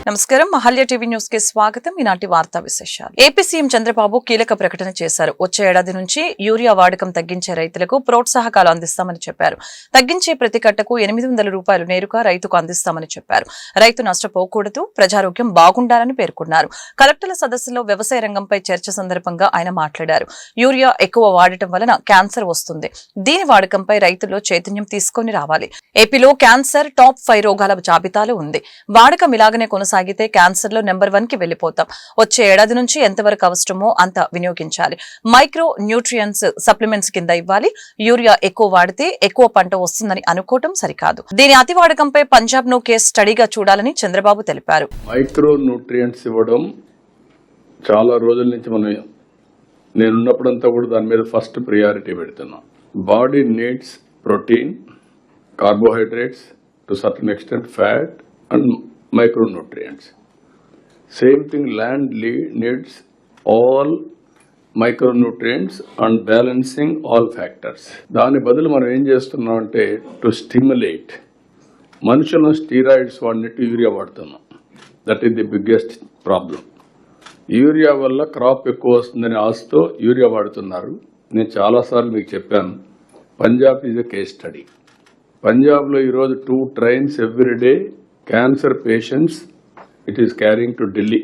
నమస్కారం మహల్య TV news కి స్వాగతం. ఈనాటి వార్తా విశేషాలు. ఏపీ సీఎం చంద్రబాబు కీలక ప్రకటన చేశారు. వచ్చే ఏడాది నుంచి యూరియా వాడకం తగ్గించే రైతులకు ప్రోత్సాహకాలు అందిస్తామని చెప్పారు. తగ్గించే ప్రతి కట్టకు 800 రూపాయలు నేరుగా రైతుకు అందిస్తామని చెప్పారు. రైతు నష్టపోకూడదు, ప్రజారోగ్యం బాగుండాలని పేర్కొన్నారు. కలెక్టర్ల సదస్సులో వ్యవసాయ రంగంపై చర్చ సందర్భంగా ఆయన మాట్లాడారు. యూరియా ఎక్కువ వాడటం వలన క్యాన్సర్ వస్తుంది. దీని వాడకంపై రైతుల్లో చైతన్యం తీసుకొని రావాలి. ఏపీలో క్యాన్సర్ టాప్ 5 రోగాల జాబితాలో ఉంది. వాడకం ఇలాగనే కొనసాగితే క్యాన్సర్ లో నెంబర్ 1 కి వెళ్లిపోతాం. వచ్చే ఏడాది నుంచి ఎంతవరకు అవసరమో అంత వినియోగించాలి. మైక్రో న్యూట్రియన్స్ సప్లిమెంట్స్ కింద ఇవ్వాలి. యూరియా ఎక్కువ వాడితే ఎక్కువ పంట వస్తుందని అనుకోవటం సరికాదు. దీని అతి వాడకంపై పంజాబ్ ను కేసు స్టడీగా చూడాలని చంద్రబాబు తెలిపారు. మైక్రో న్యూట్రియంట్స్ ఇవ్వడం చాలా రోజుల నుంచి నేనున్నప్పుడంతా కూడా దాని మీద ఫస్ట్ ప్రియారిటీ పెడుతున్నాం. Body needs protein, carbohydrates, to certain extent fat and micronutrients. Same thing, land needs all micronutrients and balancing all factors. దాని బదులు మనం ఏం చేస్తున్నాం అంటే టు స్టిమ్యులేట్ మనుషులను స్టీరాయిడ్స్ వాడినట్టు యూరియా వాడుతున్నాం. That is the biggest problem. Urea వల్ల క్రాప్ ఎక్కువ వస్తుందని ఆశతో యూరియా వాడుతున్నారు. నేను చాలాసార్లు మీకు చెప్పాను, Punjab is a case study. పంజాబ్లో ఈరోజు 2 trains every day cancer patients it is carrying to Delhi.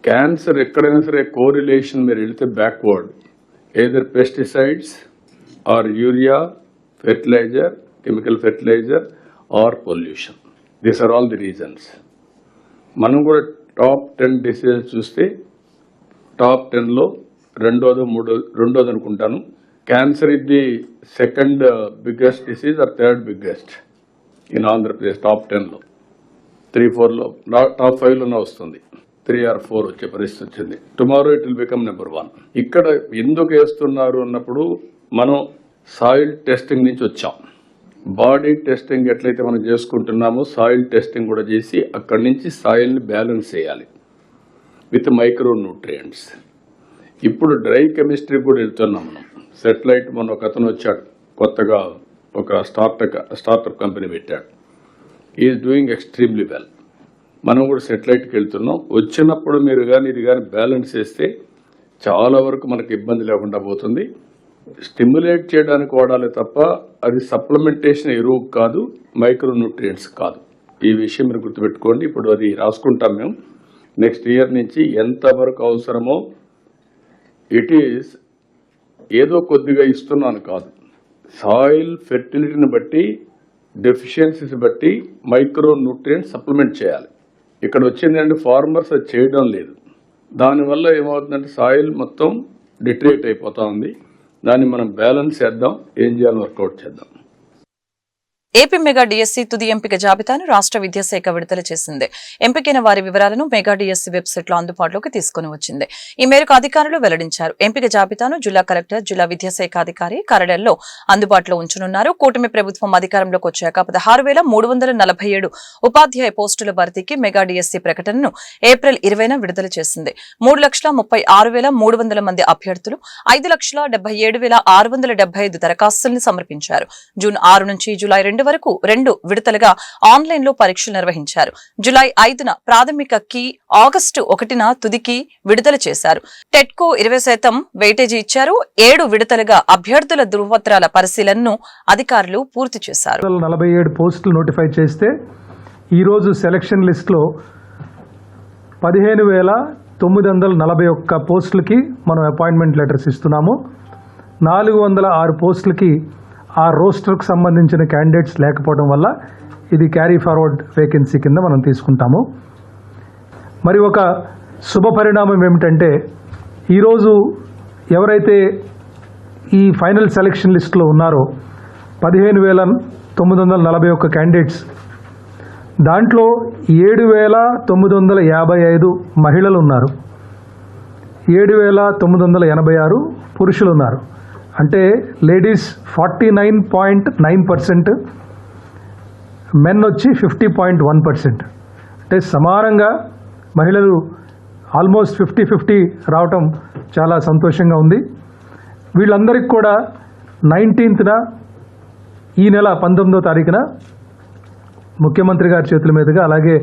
Cancer ఎక్కడైనా సరే కోరిలేషన్ మీరు వెళితే backward, either pesticides or urea, fertiliser, chemical fertiliser or pollution. These are all the reasons. మనం కూడా టాప్ 10 డిసీజెస్ చూస్తే top 10లో రెండోది అనుకుంటాను. Cancer is the second biggest disease or third biggest in Andhra Pradesh. Top 10లో 3-4లో టాప్ 5లోనే వస్తుంది. 3 or 4 వచ్చే పరిస్థితి వచ్చింది. Tomorrow it will become number 1. ఇక్కడ ఎందుకు వేస్తున్నారు అన్నప్పుడు మనం సాయిల్ టెస్టింగ్ నుంచి వచ్చాం. బాడీ టెస్టింగ్ ఎట్లయితే మనం చేసుకుంటున్నామో సాయిల్ టెస్టింగ్ కూడా చేసి అక్కడి నుంచి సాయిల్ని బ్యాలెన్స్ చేయాలి విత్ మైక్రో న్యూట్రియంట్స్. ఇప్పుడు డ్రై కెమిస్ట్రీ కూడా వెళ్తున్నాం మనం. సెటిలైట్ మన ఒక అతను వచ్చాడు, కొత్తగా ఒక స్టార్టప్ కంపెనీ పెట్టాడు. Is doing extremely well. మనం కూడా సెటిలైట్కి వెళ్తున్నాం. వచ్చినప్పుడు మీరు కానీ ఇది కానీ బ్యాలెన్స్ చేస్తే చాలా వరకు మనకు ఇబ్బంది లేకుండా పోతుంది. స్టిమ్యులేట్ చేయడానికి వాడాలి తప్ప అది సప్లిమెంటేషన్ ఎరువు కాదు, మైక్రో న్యూట్రియంట్స్ కాదు. ఈ విషయం మీరు గుర్తుపెట్టుకోండి. ఇప్పుడు అది రాసుకుంటాం మేము. నెక్స్ట్ ఇయర్ నుంచి ఎంతవరకు అవసరమో ఇట్ ఈస్ ఏదో కొద్దిగా ఇస్తున్నాను కాదు, సాయిల్ ఫెర్టిలిటీని బట్టి, డెఫిషియన్సీస్ బట్టి మైక్రో న్యూట్రియంట్స్ సప్లిమెంట్ చేయాలి. ఇక్కడ వచ్చిందంటే ఫార్మర్స్ అది చేయడం లేదు. దానివల్ల ఏమవుతుందంటే సాయిల్ మొత్తం డిట్రేట్ అయిపోతా ఉంది. దాన్ని మనం బ్యాలెన్స్ చేద్దాం, ఏం చేయాలని వర్కౌట్ చేద్దాం. ఏపీ మెగా డిఎస్సీ తుది ఎంపిక జాబితాను రాష్ట్ర విద్యాశాఖ విడుదల చేసింది. ఎంపికైన వారి వివరాలను మెగా డిఎస్సీ వెబ్సైట్ లో అందుబాటులోకి తీసుకుని వచ్చింది. ఈ మేరకు అధికారులు వెల్లడించారు. ఎంపిక జాబితాను జిల్లా కలెక్టర్, జిల్లా విద్యాశాఖ అధికారి కార్యాలయంలో అందుబాటులో ఉంచనున్నారు. కూటమి ప్రభుత్వం అధికారంలోకి వచ్చాక 16,347 ఉపాధ్యాయ పోస్టుల భర్తీకి మెగా డిఎస్సీ ప్రకటనను ఏప్రిల్ 20న విడుదల చేసింది. 3,36,300 మంది అభ్యర్థులు 5,77,675 దరఖాస్తుల్ని సమర్పించారు. జూన్ 6 నుంచి జూలై 2 వరకు 2 విడతలుగా ఆన్లైన్ లో పరీక్షలు నిర్వహించారు. జులై 5న ప్రాథమిక కీ, ఆగస్టు 1న తుది కీ విడుదల చేశారు. టెట్ కు 20% వెయిటేజీ ఇచ్చారు. 7 విడతలుగా అభ్యర్థుల ధృవపత్రాల పరిశీలనను అధికారులు పూర్తి చేశారు. 47 పోస్టులు నోటిఫై చేస్తే ఈ రోజు సెలక్షన్ లిస్ట్ లో 15,941 పోస్టులకి మనం అపాయింట్మెంట్ లెటర్స్ ఇస్తున్నాము. 406 పోస్టులకి ఆ రోస్టర్కు సంబంధించిన క్యాండిడేట్స్ లేకపోవడం వల్ల ఇది క్యారీ ఫార్వర్డ్ వేకెన్సీ కింద మనం తీసుకుంటాము. మరి ఒక శుభ పరిణామం ఏమిటంటే ఈరోజు ఎవరైతే ఈ ఫైనల్ సెలక్షన్ లిస్టులో ఉన్నారో 15,941 క్యాండిడేట్స్, దాంట్లో 7,955 మహిళలు ఉన్నారు, 7,986 పురుషులు ఉన్నారు. అంటే లేడీస్ 49.9%, మెన్ వచ్చి 50.1%. అంటే సమానంగా మహిళలు ఆల్మోస్ట్ 50-50 రావటం చాలా సంతోషంగా ఉంది. వీళ్ళందరికీ కూడా 19న ఈ నెల 19వ తారీఖున ముఖ్యమంత్రి గారి చేతుల మీదుగా, అలాగే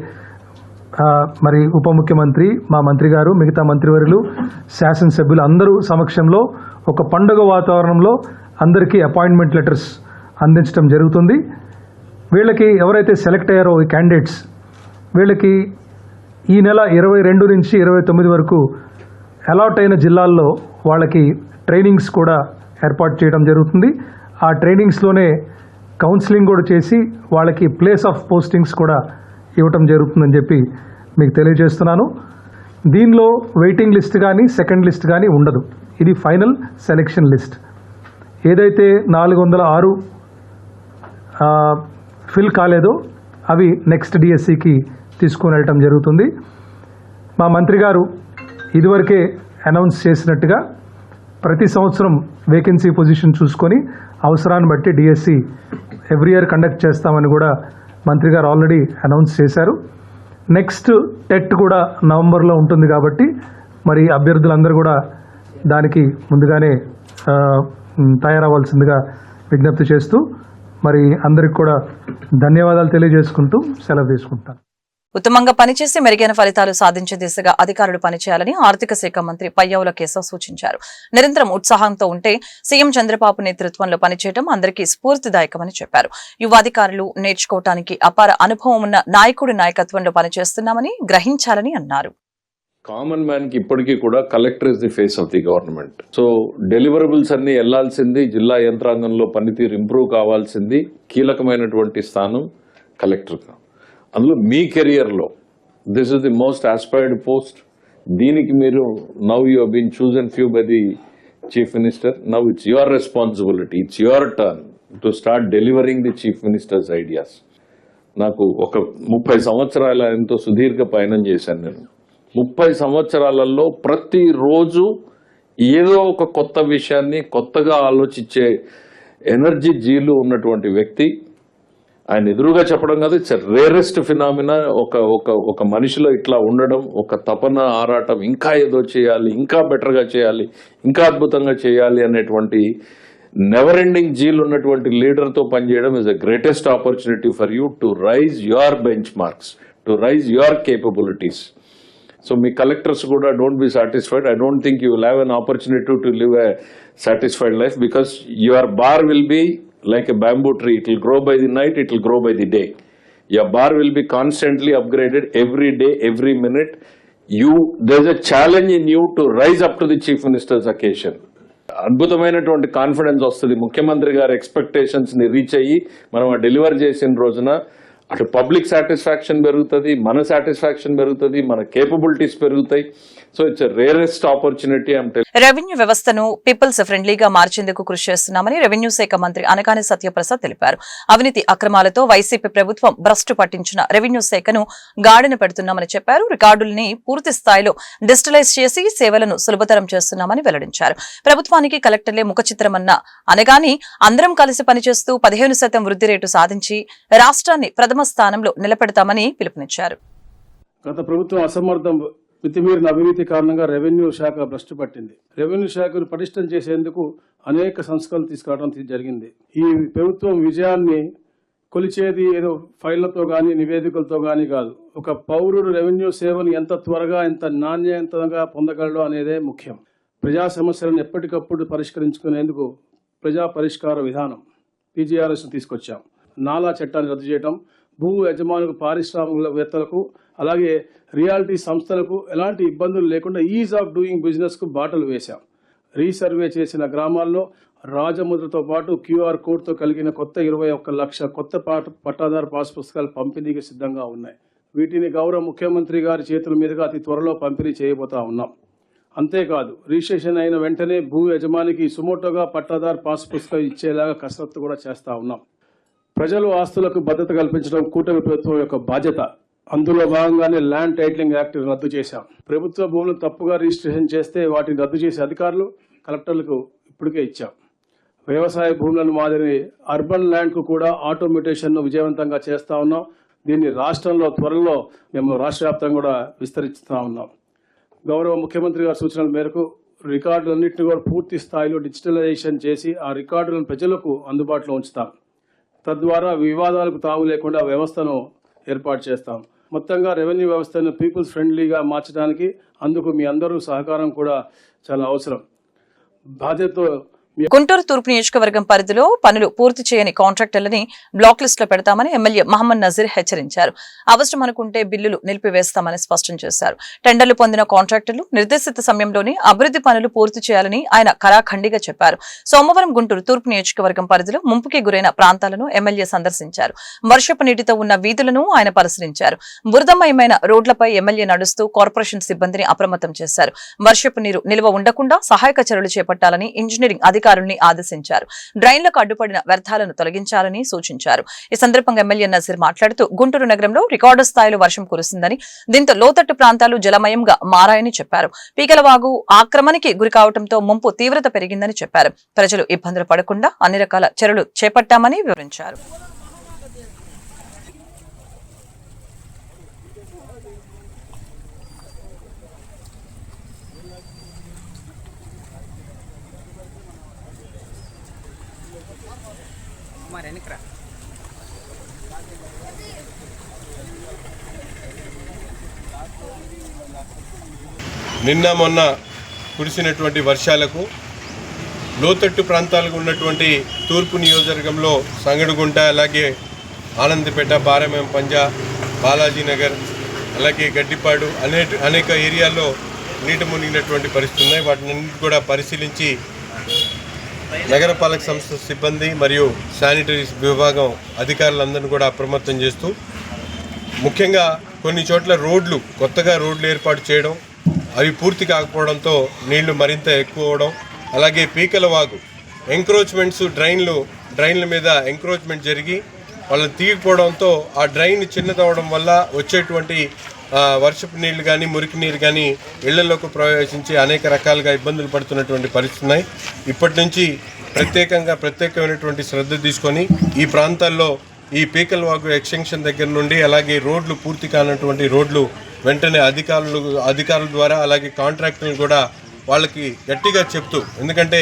మరి ఉప ముఖ్యమంత్రి, మా మంత్రి గారు, మిగతా మంత్రివర్యులు, శాసనసభ్యులు అందరూ సమక్షంలో ఒక పండుగ వాతావరణంలో అందరికీ అపాయింట్మెంట్ లెటర్స్ అందించడం జరుగుతుంది. వీళ్ళకి ఎవరైతే సెలెక్ట్ అయ్యారో ఈ క్యాండిడేట్స్, వీళ్ళకి ఈ నెల 22 నుంచి 29 వరకు అలాట్ అయిన జిల్లాల్లో వాళ్ళకి ట్రైనింగ్స్ కూడా ఏర్పాటు చేయడం జరుగుతుంది. ఆ ట్రైనింగ్స్లోనే కౌన్సిలింగ్ కూడా చేసి వాళ్ళకి ప్లేస్ ఆఫ్ పోస్టింగ్స్ కూడా ఇవ్వటం జరుగుతుందని చెప్పి మీకు తెలియజేస్తున్నాను. దీనిలో వెయిటింగ్ లిస్ట్ కానీ సెకండ్ లిస్ట్ కానీ ఉండదు. ఇది ఫైనల్ సెలెక్షన్ లిస్ట్. ఏదైతే 406 ఫిల్ కాలేదో అవి నెక్స్ట్ డిఎస్సికి తీసుకొని వెళ్ళటం జరుగుతుంది. మా మంత్రి గారు ఇదివరకే అనౌన్స్ చేసినట్టుగా ప్రతి సంవత్సరం వేకెన్సీ పొజిషన్ చూసుకొని అవసరాన్ని బట్టి డిఎస్సి ఎవ్రీ ఇయర్ కండక్ట్ చేస్తామని కూడా మంత్రి గారు ఆల్రెడీ అనౌన్స్ చేశారు. నెక్స్ట్ టెట్ కూడా నవంబర్లో ఉంటుంది కాబట్టి మరి అభ్యర్థులందరూ కూడా దానికి ముందుగానే తయారవ్వాల్సిందిగా విజ్ఞప్తి చేస్తూ మరి అందరికి కూడా ధన్యవాదాలు తెలియజేసుకుంటూ సెలవు తీసుకుంటాను. ఉత్తమంగా పనిచేసి మెరుగైన ఫలితాలు సాధించే దిశగా అధికారులు పనిచేయాలని ఆర్థిక శాఖ మంత్రి పయ్యావుల కేశవ్ సూచించారు. నిరంతరం ఉత్సాహంతో ఉంటే సీఎం చంద్రబాబు నేతృత్వంలో పనిచేయడం అందరికీ స్ఫూర్తిదాయకమని చెప్పారు. యువ అధికారులు నేర్చుకోవటానికి అపార అనుభవం ఉన్న నాయకుడి నాయకత్వంలో పనిచేస్తున్నామని గ్రహించాలని అన్నారు. కామన్ మ్యాన్ కి ఇప్పటికీ కూడా collector is the face of the government. So deliverables అన్ని వెళ్లాల్సింది, జిల్లా యంత్రాంగంలో పనితీరు ఇంప్రూవ్ కావాల్సింది, కీలకమైనటువంటి స్థానం కలెక్టర్. అందులో మీ కెరియర్లో this is the most aspired post. దీనికి మీరు now you have been chosen few by the chief minister. Now it's your responsibility, it's your turn to start delivering the chief minister's ideas. నాకు ఒక 30 సంవత్సరాల ఎంతో సుదీర్ఘ పయనం చేశాను నేను. 30 సంవత్సరాలలో ప్రతిరోజు ఏదో ఒక కొత్త విషయాన్ని కొత్తగా ఆలోచించే ఎనర్జీ జీలు ఉన్నటువంటి వ్యక్తి. ఆయన ఎదురుగా చెప్పడం కాదు, ఇట్స్ రేరెస్ట్ ఫినామినా. ఒక మనిషిలో ఇట్లా ఉండడం, ఒక తపన, ఆరాటం, ఇంకా ఏదో చేయాలి, ఇంకా బెటర్గా చేయాలి, ఇంకా అద్భుతంగా చేయాలి అనేటువంటి నెవర్ ఎండింగ్ జీల్ ఉన్నటువంటి లీడర్తో పనిచేయడం is the greatest opportunity for you to rise your benchmarks, to rise your capabilities. So మీ కలెక్టర్స్ కూడా don't be satisfied. I don't think you will have an opportunity to live a satisfied life because your bar will be like a bamboo tree. It will grow by the night, it will grow by the day. Your bar will be constantly upgraded every day, every minute. There's a challenge in you to rise up to the chief minister's occasion. అద్భుతమైనటువంటి confidence వస్తుంది. ముఖ్యమంత్రి గారి expectations ని reach అయ్యి మనం deliver చేసిన రోజున అటు పబ్లిక్ సాటిస్ఫాక్షన్ పెరుగుతుంది, మన సాటిస్ఫాక్షన్ పెరుగుతుంది, మన కేపబిలిటీస్ పెరుగుతాయి. So it's rarest opportunity. Revenue వ్యవస్థను పీపుల్స్ ఫ్రెండ్లీగా మార్చేందుకు కృషి చేస్తున్నామని రెవెన్యూ శాఖ మంత్రి అనకాని సత్యప్రసాద్ తెలిపారు. అవినీతి అక్రమాలతో వైసీపీ ప్రభుత్వం భ్రష్టు పట్టించిన రెవెన్యూ శాఖను గాడిన పెడుతున్నామని చెప్పారు. రికార్డుల్ని పూర్తి స్థాయిలో డిజిటలైజ్ చేసి సేవలను సులభతరం చేస్తున్నామని వెల్లడించారు. ప్రభుత్వానికి కలెక్టర్లే ముఖచిత్రమన్న అనగాని అందరం కలిసి పనిచేస్తూ 15% వృద్ధి రేటు సాధించి రాష్ట్రాన్ని ప్రథమ స్థానంలో నిలబెడతామని పిలుపునిచ్చారు. గత ప్రభుత్వం అసమర్థం, మితిమీరిన అవినీతి కారణంగా రెవెన్యూ శాఖ భ్రష్టు పట్టింది. రెవెన్యూ శాఖను పటిష్టం చేసేందుకు అనేక సంస్కరణలు తీసుకురావడం జరిగింది. ఈ ప్రభుత్వం విజయాన్ని కొలిచేది ఏదో ఫైళ్లతో గానీ నివేదికలతో గానీ కాదు. ఒక పౌరుడు రెవెన్యూ సేవను ఎంత త్వరగా, ఎంత నాణ్యతంగా పొందగలడో అనేదే ముఖ్యం. ప్రజా సమస్యలను ఎప్పటికప్పుడు పరిష్కరించుకునేందుకు ప్రజా పరిష్కార విధానం PGRS తీసుకొచ్చాం. నాలా చట్టాన్ని రద్దు చేయడం, భూ యజమానులకు, పారిశ్రామికవేత్తలకు, అలాగే రియాలిటీ సంస్థలకు ఎలాంటి ఇబ్బందులు లేకుండా ఈజ్ ఆఫ్ డూయింగ్ బిజినెస్కు బాటలు వేశాం. రీసర్వే చేసిన గ్రామాల్లో రాజముద్రతో పాటు QR కోడ్తో కలిగిన కొత్త 21 లక్షల కొత్త పట్టాదారు పాస్ పుస్తకాలు పంపిణీకి సిద్ధంగా ఉన్నాయి. వీటిని గౌరవ ముఖ్యమంత్రి గారి చేతుల మీదుగా అతి త్వరలో పంపిణీ చేయబోతా ఉన్నాం. అంతేకాదు, రిజిస్ట్రేషన్ అయిన వెంటనే భూ యజమానికి సుమోటోగా పట్టాదారు పాస్ పుస్తకం ఇచ్చేలాగా కసరత్తు కూడా చేస్తా ఉన్నాం. ప్రజలు ఆస్తులకు భద్రత కల్పించడం కూటమి ప్రభుత్వం యొక్క బాధ్యత. అందులో భాగంగానే ల్యాండ్ టైటిలింగ్ యాక్ట్ రద్దు చేశాం. ప్రభుత్వ భూములను తప్పుగా రిజిస్ట్రేషన్ చేస్తే వాటిని రద్దు చేసే అధికారులు కలెక్టర్లకు ఇప్పటికే ఇచ్చాం. వ్యవసాయ భూములను మాదిరి అర్బన్ ల్యాండ్కు కూడా ఆటోమేటేషన్ను విజయవంతంగా చేస్తా ఉన్నాం. దీన్ని రాష్ట్రంలో త్వరలో మేము రాష్ట్ర వ్యాప్తంగా కూడా విస్తరిస్తూ ఉన్నాం. గౌరవ ముఖ్యమంత్రి గారి సూచనల మేరకు రికార్డులన్నింటినీ కూడా పూర్తి స్థాయిలో డిజిటలైజేషన్ చేసి ఆ రికార్డులను ప్రజలకు అందుబాటులో ఉంచుతాం. తద్వారా వివాదాలకు తావు లేకుండా వ్యవస్థను ఏర్పాటు చేస్తాం. మొత్తంగా రెవెన్యూ వ్యవస్థను పీపుల్స్ ఫ్రెండ్లీగా మార్చడానికి అందుకు మీ అందరూ సహకారం కూడా చాలా అవసరం. బాధ్యతతో గుంటూరు తూర్పు నియోజకవర్గం పరిధిలో పనులు పూర్తి చేయని కాంట్రాక్టర్లని బ్లాక్ లిస్ట్ లో పెడతామని ఎమ్మెల్యే మహమ్మద్ నజీర్ హెచ్చరించారు. అవసరం అనుకుంటే బిల్లులు నిలిపివేస్తామని స్పష్టం చేశారు. టెండర్లు పొందిన కాంట్రాక్టర్లు నిర్దేశిత సమయంలోనే అభివృద్ధి పనులు పూర్తి చేయాలని ఆయన ఖరాఖండిగా చెప్పారు. సోమవారం గుంటూరు తూర్పు నియోజకవర్గం పరిధిలో ముంపుకి గురైన ప్రాంతాలను ఎమ్మెల్యే సందర్శించారు. వర్షపు నీటితో ఉన్న వీధులను ఆయన పరిశీలించారు. బురదమయమైన రోడ్లపై ఎమ్మెల్యే నడుస్తూ కార్పొరేషన్ సిబ్బందిని అప్రమత్తం చేశారు. వర్షపు నీరు నిల్వ ఉండకుండా సహాయక చర్యలు చేపట్టాలని ఇంజనీరింగ్ అధికారుల్ని ఆదేశించారు. డ్రైన్లకు అడ్డుపడిన వ్యర్థాలను తొలగించాలని సూచించారు. ఈ సందర్భంగా ఎమ్మెల్యే నజీర్ మాట్లాడుతూ గుంటూరు నగరంలో రికార్డు స్థాయిలో వర్షం కురుస్తుందని, దీంతో లోతట్టు ప్రాంతాలు జలమయంగా మారాయని చెప్పారు. పీకలవాగు ఆక్రమణకి గురికావడంతో ముంపు తీవ్రత పెరిగిందని చెప్పారు. ప్రజలు ఇబ్బందులు పడకుండా అన్ని రకాల చర్యలు చేపట్టామని వివరించారు. నిన్న మొన్న కురిసినటువంటి వర్షాలకు లోతట్టు ప్రాంతాలకు ఉన్నటువంటి తూర్పు నియోజకవర్గంలో సంగడిగుంట, అలాగే ఆనందపేట, బారమేం పంజా, బాలాజీనగర్, అలాగే గడ్డిపాడు అనేక ఏరియాల్లో నీట మునిగినటువంటి పరిస్థితులు ఉన్నాయి. వాటిని కూడా పరిశీలించి నగరపాలక సంస్థ సిబ్బంది మరియు శానిటరీ విభాగం అధికారులందరినీ కూడా అప్రమత్తం చేస్తూ, ముఖ్యంగా కొన్ని చోట్ల కొత్తగా రోడ్లు ఏర్పాటు చేయడం, అవి పూర్తి కాకపోవడంతో నీళ్లు మరింత ఎక్కువ అవడం, అలాగే పీకలవాగు ఎంక్రోచ్మెంట్స్ డ్రైన్ల మీద ఎంక్రోచ్మెంట్ జరిగి వాళ్ళు తీయకపోవడంతో ఆ డ్రైన్ చిన్నదవడం వల్ల వచ్చేటువంటి వర్షపు నీళ్లు కానీ మురికి నీరు కానీ ఇళ్లలోకి ప్రవేశించి అనేక రకాలుగా ఇబ్బందులు పడుతున్నటువంటి పరిస్థితులు ఉన్నాయి. ఇప్పటి నుంచి ప్రత్యేకమైనటువంటి శ్రద్ధ తీసుకొని ఈ ప్రాంతాల్లో ఈ పీకలవాగు ఎక్స్టెన్షన్ దగ్గర నుండి అలాగే రోడ్లు పూర్తి కానటువంటి రోడ్లు వెంటనే అధికారుల ద్వారా అలాగే కాంట్రాక్టర్లు కూడా వాళ్ళకి గట్టిగా చెప్తూ, ఎందుకంటే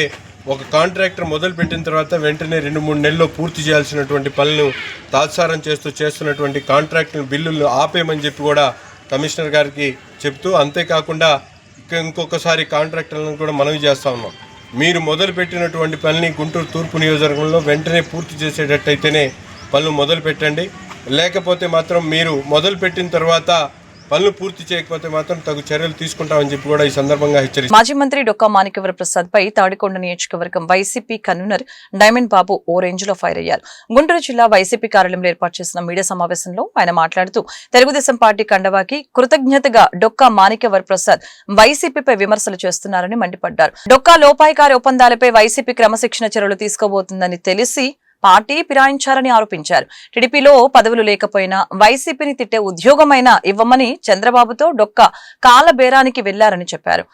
ఒక కాంట్రాక్టర్ మొదలు పెట్టిన తర్వాత వెంటనే 2-3 నెలల్లో పూర్తి చేయాల్సినటువంటి పనులను తాత్సారం చేస్తున్నటువంటి కాంట్రాక్టర్ బిల్లులు ఆపేయమని చెప్పి కూడా కమిషనర్ గారికి చెప్తూ, అంతేకాకుండా ఇంకొకసారి కాంట్రాక్టర్లను కూడా మనవి చేస్తూ ఉన్నాం. మీరు మొదలు పెట్టినటువంటి పనిని గుంటూరు తూర్పు నియోజకవర్గంలో వెంటనే పూర్తి చేసేటట్టయితేనే పనులు మొదలు పెట్టండి. లేకపోతే మాత్రం మీరు మొదలు పెట్టిన తర్వాత పనులు పూర్తి చేయకపోతే మాత్రం తగు చర్యలు తీసుకుంటామని చెప్పి కూడా ఈ సందర్భంగా హెచ్చరించారు. మాజీ మంత్రి డొక్కా మాణిక్యవర ప్రసాద్ పై తాడికొండ నియోజకవర్గం వైసీపీ కన్వీనర్ డైమండ్ బాబు ఓ రేంజ్ లో ఫైర్ అయ్యారు. గుంటూరు జిల్లా వైసీపీ కార్యాలయంలో ఏర్పాటు చేసిన మీడియా సమావేశంలో ఆయన మాట్లాడుతూ, తెలుగుదేశం పార్టీ కండవాకి కృతజ్ఞతగా డొక్కా మాణిక్యవర ప్రసాద్ వైసీపీపై విమర్శలు చేస్తున్నారని మండిపడ్డారు. డొక్కా లోపాయికారి ఒప్పందాలపై వైసీపీ క్రమశిక్షణ చర్యలు తీసుకోబోతుందని తెలిసి పార్టీ ఫిరాయించారని ఆరోపించారు. టీడీపీలో పదవులు లేకపోయినా వైసీపీని తిట్టే ఉద్యోగమైనా ఇవ్వమని చంద్రబాబుతో డొక్కా కాలబేరానికి వెళ్లారని చెప్పారు.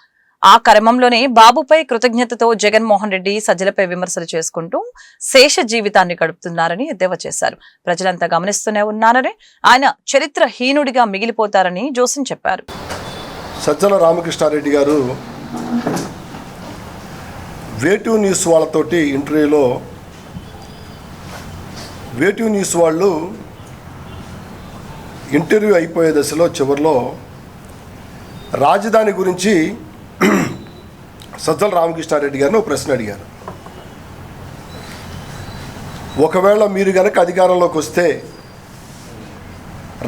ఆ క్రమంలోనే బాబుపై కృతజ్ఞతతో జగన్మోహన్ రెడ్డి సజ్జలపై విమర్శలు చేసుకుంటూ శేష జీవితాన్ని గడుపుతున్నారని ఎద్దేవా చేశారు. ప్రజలంతా గమనిస్తూనే ఉన్నారని, ఆయన చరిత్రహీనుడిగా మిగిలిపోతారని జోసిన్ చెప్పారు. సజ్జల రామకృష్ణారెడ్డి గారు వేటివ్ న్యూస్ వాళ్ళతోటి ఇంటర్వ్యూలో వేటివ్ న్యూస్ వాళ్ళు ఇంటర్వ్యూ అయిపోయే దశలో చివరిలో రాజధాని గురించి సజ్జల రామకృష్ణారెడ్డి గారిని ఒక ప్రశ్న అడిగారు. ఒకవేళ మీరు కనుక అధికారంలోకి వస్తే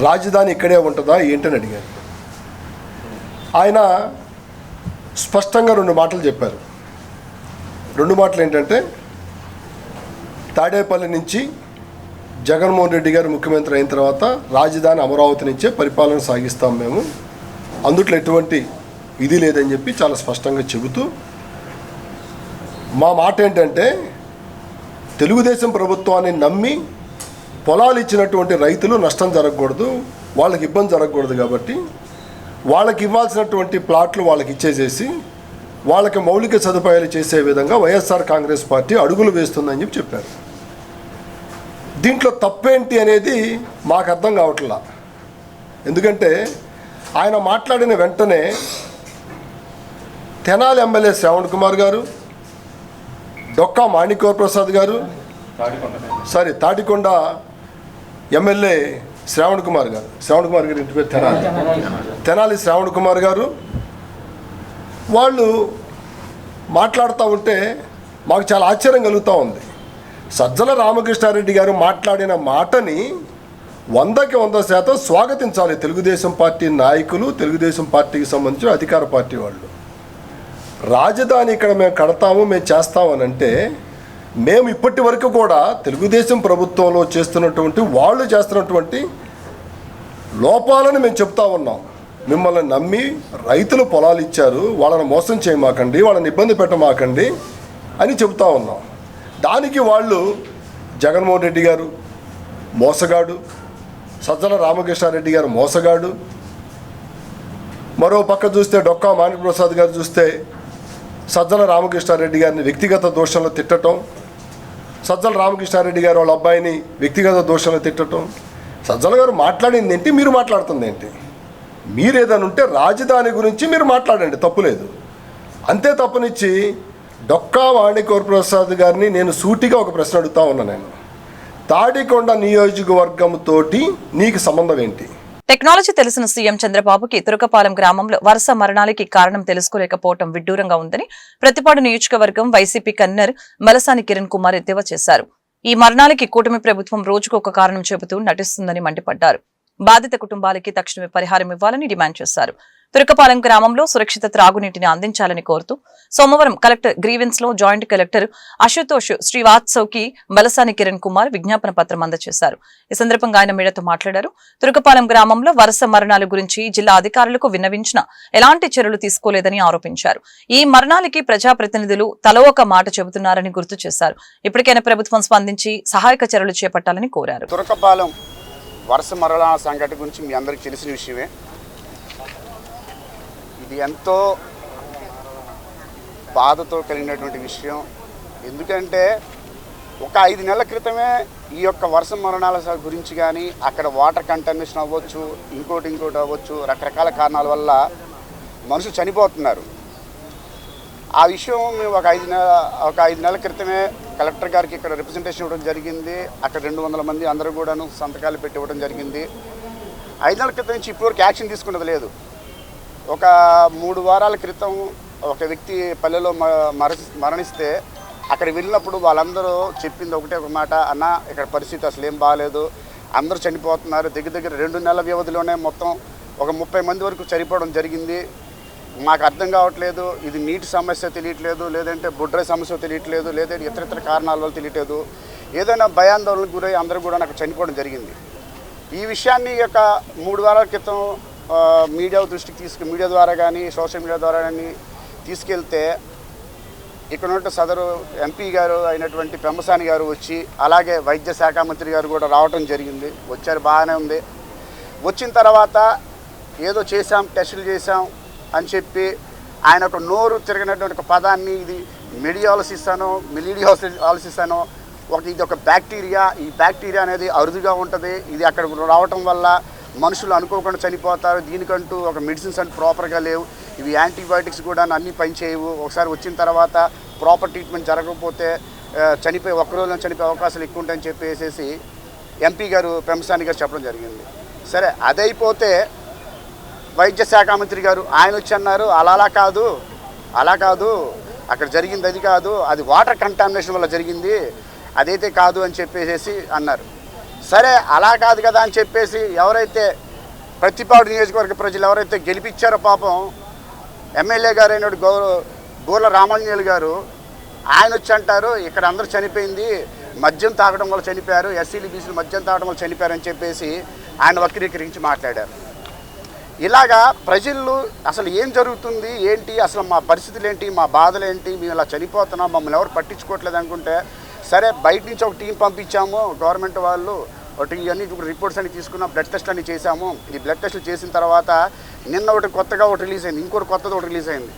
రాజధాని ఇక్కడే ఉంటుందా ఏంటని అడిగారు. ఆయన స్పష్టంగా 2 మాటలు చెప్పారు. 2 మాటలు ఏంటంటే, తాడేపల్లి నుంచి జగన్మోహన్ రెడ్డి గారు ముఖ్యమంత్రి అయిన తర్వాత రాజధాని అమరావతి నుంచే పరిపాలన సాగిస్తాం మేము, అందుట్లో ఎటువంటి ఇది లేదని చెప్పి చాలా స్పష్టంగా చెబుతూ, మా మాట ఏంటంటే తెలుగుదేశం ప్రభుత్వాన్ని నమ్మి పొలాలు ఇచ్చినటువంటి రైతులు నష్టం జరగకూడదు, వాళ్ళకి ఇబ్బంది జరగకూడదు, కాబట్టి వాళ్ళకి ఇవ్వాల్సినటువంటి ప్లాట్లు వాళ్ళకి ఇచ్చేసేసి వాళ్ళకి మౌలిక సదుపాయాలు చేసే విధంగా వైఎస్ఆర్ కాంగ్రెస్ పార్టీ అడుగులు వేస్తుందని చెప్పి చెప్పారు. దీంట్లో తప్పేంటి అనేది మాకు అర్థం కావట్లా. ఎందుకంటే ఆయన మాట్లాడిన వెంటనే తెనాలి ఎమ్మెల్యే శ్రావణ్ కుమార్ గారు, డొక్కా మాణిక్యవర ప్రసాద్ గారు, తాడికొండ ఎమ్మెల్యే శ్రావణ్ కుమార్ గారు ఇంటి పేరు తెనాలి శ్రావణ్ కుమార్ గారు వాళ్ళు మాట్లాడుతూ ఉంటే మాకు చాలా ఆశ్చర్యం కలుగుతూ ఉంది. సజ్జల రామకృష్ణారెడ్డి గారు మాట్లాడిన మాటని 100% స్వాగతించాలి తెలుగుదేశం పార్టీ నాయకులు, తెలుగుదేశం పార్టీకి సంబంధించిన అధికార పార్టీ వాళ్ళు. రాజధాని ఇక్కడ మేము కడతాము, మేము చేస్తామని అంటే మేము ఇప్పటి వరకు కూడా తెలుగుదేశం ప్రభుత్వంలో చేస్తున్నటువంటి వాళ్ళు చేస్తున్నటువంటి లోపాలను మేము చెప్తా ఉన్నాం. మిమ్మల్ని నమ్మి రైతులు పొలాలు ఇచ్చారు, వాళ్ళని మోసం చేయమాకండి, వాళ్ళని ఇబ్బంది పెట్టమాకండి అని చెప్తా ఉన్నాం. దానికి వాళ్ళు జగన్మోహన్ రెడ్డి గారు మోసగాడు, సజ్జల రామకృష్ణారెడ్డి గారు మోసగాడు, మరో పక్క చూస్తే డొక్కా మాణిక్యప్రసాద్ గారు చూస్తే సజ్జల రామకృష్ణారెడ్డి గారిని వ్యక్తిగత దోషంలో తిట్టడం, సజ్జల రామకృష్ణారెడ్డి గారు వాళ్ళ అబ్బాయిని వ్యక్తిగత దోషంలో తిట్టడం. సజ్జల గారు మాట్లాడింది ఏంటి, మీరు మాట్లాడుతుంది ఏంటి? మీరు ఏదైనా ఉంటే రాజధాని గురించి మీరు మాట్లాడండి, తప్పులేదు. అంతే తప్పనిచ్చి డొక్కా మాణిక్యప్రసాద్ గారిని నేను సూటిగా ఒక ప్రశ్న అడుగుతా ఉన్నా. నేను తాడికొండ నియోజకవర్గంతో నీకు సంబంధం ఏంటి? టెక్నాలజీ తెలిసిన సీఎం చంద్రబాబుకి తురకపాలెం గ్రామంలో వరుస మరణాలకి కారణం తెలుసుకోలేకపోవడం విడ్డూరంగా ఉందని ప్రతిపాడు నియోజకవర్గం వైసీపీ కన్వీనర్ మలసాని కిరణ్ కుమార్ ఎద్దేవా చేశారు. ఈ మరణాలకి కూటమి ప్రభుత్వం రోజుకు ఒక కారణం చెబుతూ నటిస్తుందని మండిపడ్డారు. బాధిత కుటుంబాలకి తక్షణమే పరిహారం ఇవ్వాలని డిమాండ్ చేశారు. తురకపాలెం గ్రామంలో సురక్షిత త్రాగునీటిని అందించాలని కోరుతూ సోమవారం కలెక్టర్ గ్రీవెన్స్ లో జాయింట్ కలెక్టర్ అశుతోష్ శ్రీవాత్సవ్కి మలసాని కిరణ్ కుమార్ విజ్ఞాపన పత్రం అందజేశారు. ఈ సందర్భంగా ఆయన మీడియాతో మాట్లాడారు. తురకపాలెం గ్రామంలో వరుస మరణాల గురించి జిల్లా అధికారులకు విన్నవించినా ఎలాంటి చర్యలు తీసుకోలేదని ఆరోపించారు. ఈ మరణాలకి ప్రజాప్రతినిధులు తలో ఒక మాట చెబుతున్నారని గుర్తు చేశారు. ఇప్పటికైనా ప్రభుత్వం స్పందించి సహాయక చర్యలు చేపట్టాలని కోరారు. తురకపాలెం వరుస మరణాల సంఘటన గురించి మీ అందరికీ తెలిసిన విషయమే. ఇది ఎంతో బాధతో కలిగినటువంటి విషయం. ఎందుకంటే ఒక 5 నెలల క్రితమే ఈ యొక్క వరుస మరణాల గురించి కానీ అక్కడ వాటర్ కంటామినేషన్ అవ్వచ్చు, ఇంకోటి అవ్వచ్చు, రకరకాల కారణాల వల్ల మనుషులు చనిపోతున్నారు. ఆ విషయం మేము ఒక 5 నెలల క్రితమే కలెక్టర్ గారికి ఇక్కడ రిప్రజెంటేషన్ ఇవ్వడం జరిగింది. అక్కడ 200 మంది అందరూ కూడాను సంతకాలు పెట్టి ఇవ్వడం జరిగింది. 5 నెలల క్రితం నుంచి ఇప్పటివరకు యాక్షన్ తీసుకున్నది లేదు. ఒక 3 వారాల క్రితం ఒక వ్యక్తి పల్లెలో మరణిస్తే అక్కడ వెళ్ళినప్పుడు వాళ్ళందరూ చెప్పింది ఒక మాట, అన్న ఇక్కడ పరిస్థితి అసలు ఏం బాగాలేదు, అందరూ చనిపోతున్నారు. దగ్గర 2 నెలల వ్యవధిలోనే మొత్తం ఒక 30 మంది వరకు చనిపోవడం జరిగింది. మాకు అర్థం కావట్లేదు, ఇది నీటి సమస్య తెలియట్లేదు, లేదంటే బుడ్ర సమస్య తెలియట్లేదు, లేదంటే ఇతర కారణాల వల్ల తెలియట్లేదు, ఏదైనా భయాందోళనకు గురై అందరూ కూడా నాకు చనిపోవడం జరిగింది. ఈ విషయాన్ని యొక్క 3 వారాల క్రితం మీడియా ద్వారా కానీ సోషల్ మీడియా ద్వారా కానీ తీసుకెళ్తే ఇక్కడ ఉన్న సదరు ఎంపీ గారు అయినటువంటి పెమ్మసాని గారు వచ్చి, అలాగే వైద్య శాఖ మంత్రి గారు కూడా రావటం జరిగింది. వచ్చారు, బాగానే ఉంది. వచ్చిన తర్వాత ఏదో చేశాం, టెస్టులు చేశాం అని చెప్పి ఆయన ఒక నోరు తిరగనటువంటి ఒక పదాన్ని ఇది మెడియాలసిస్ అనో మిలీడియాలసిస్ అనో ఇది ఒక బ్యాక్టీరియా, ఈ బ్యాక్టీరియా అనేది అరుదుగా ఉంటుంది, ఇది అక్కడ రావటం వల్ల మనుషులు అనుకోకుండా చనిపోతారు, దీనికంటూ ఒక మెడిసిన్స్ అంటే ప్రాపర్గా లేవు, ఇవి యాంటీబయాటిక్స్ కూడా అన్నీ పనిచేయవు, ఒకసారి వచ్చిన తర్వాత ప్రాపర్ ట్రీట్మెంట్ జరగకపోతే ఒక్క రోజులో చనిపోయే అవకాశాలు ఎక్కువ ఉంటాయని చెప్పేసి ఎంపీ గారు పెమ్మసాని గారు చెప్పడం జరిగింది. సరే, అదైపోతే వైద్య శాఖ మంత్రి గారు ఆయన వచ్చి అన్నారు, అలా కాదు అక్కడ జరిగింది అది కాదు, అది వాటర్ కంటామినేషన్ వల్ల జరిగింది, అదైతే కాదు అని చెప్పేసి అన్నారు. సరే, అలా కాదు కదా అని చెప్పేసి ఎవరైతే ప్రతిపాడు నియోజకవర్గ ప్రజలు ఎవరైతే గెలిపించారో పాపం ఎమ్మెల్యే గారు అయిన గోర్ల రామాంజనేయులు గారు ఆయన వచ్చి అంటారు, ఇక్కడ అందరూ చనిపోయింది మద్యం తాగడం వల్ల చనిపోయారు, ఎస్సీలు బీసీలు మద్యం తాగడం వల్ల చనిపోయారని చెప్పేసి ఆయన వక్రీకరించి మాట్లాడారు. ఇలాగా ప్రజలు అసలు ఏం జరుగుతుంది ఏంటి, అసలు మా పరిస్థితులు ఏంటి, మా బాధలు ఏంటి, మేము ఇలా చనిపోతున్నాం, మమ్మల్ని ఎవరు పట్టించుకోవట్లేదు అనుకుంటే, సరే బయట నుంచి ఒక టీం పంపించాము గవర్నమెంట్ వాళ్ళు, ఇవన్నీ రిపోర్ట్స్ అన్ని తీసుకున్నాం, బ్లడ్ టెస్ట్ అన్ని చేశాము. ఈ బ్లడ్ టెస్ట్లు చేసిన తర్వాత నిన్న ఒకటి కొత్తగా రిలీజ్ అయింది, ఇంకోటి కొత్తది రిలీజ్ అయింది.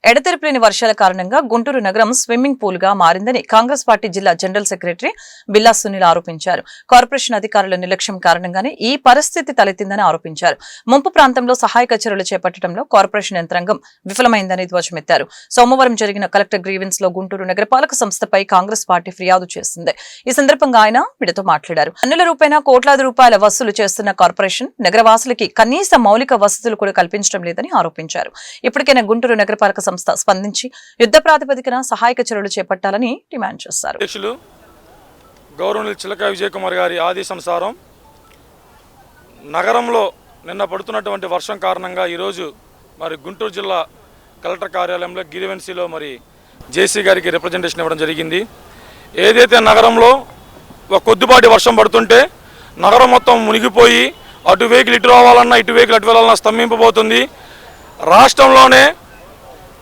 ఎడతెరిపిలేని వర్షాల కారణంగా గుంటూరు నగరం స్విమ్మింగ్ పూల్ గా మారిందని కాంగ్రెస్ పార్టీ జిల్లా జనరల్ సెక్రటరీ బిల్లా సునీల్ ఆరోపించారు. కార్పొరేషన్ అధికారుల నిర్లక్ష్యం కారణంగానే ఈ పరిస్థితి తలెత్తిందని ఆరోపించారు. ముంపు ప్రాంతంలో సహాయక చర్యలు చేపట్టడంలో కార్పొరేషన్ యంత్రాంగం విఫలమైందని ధ్వజమెత్తారు. సోమవారం జరిగిన కలెక్టర్ గ్రీవెన్స్ లో గుంటూరు నగరపాలక సంస్థపై కాంగ్రెస్ పార్టీ ఫిర్యాదు చేసింది. ఈ సందర్భంగా ఆయన మీడియాతో మాట్లాడారు. టన్నుల రూపాయల కోట్లాది రూపాయల వసూలు చేస్తున్న కార్పొరేషన్ నగరవాసులకి కనీస మౌలిక వసతులు కూడా కల్పించడం లేదని ఆరోపించారు. ఇప్పటికైనా గుంటూరు నగరపాలక సంస్థ స్పందించి యుద్ధ ప్రాతిపదికన సహాయక చర్యలు చేపట్టాలని డిమాండ్ చేశారు. అధ్యక్షులు గౌరవనీయులు చిలక విజయ్ కుమార్ గారి ఆదేశానుసారం నగరంలో నిన్న పడుతున్నటువంటి వర్షం కారణంగా ఈరోజు మరి గుంటూరు జిల్లా కలెక్టర్ కార్యాలయంలో గ్రీవెన్సీలో మరి జేసీ గారికి రిప్రజెంటేషన్ ఇవ్వడం జరిగింది. ఏదైతే నగరంలో ఒక కొద్దిపాటి వర్షం పడుతుంటే నగరం మొత్తం మునిగిపోయి అటు వెహికల్ ఇటు రావాలన్నా ఇటు వెహికల్ అటు వెళ్ళాలన్నా స్తంభింపబోతుంది. రాష్ట్రంలోనే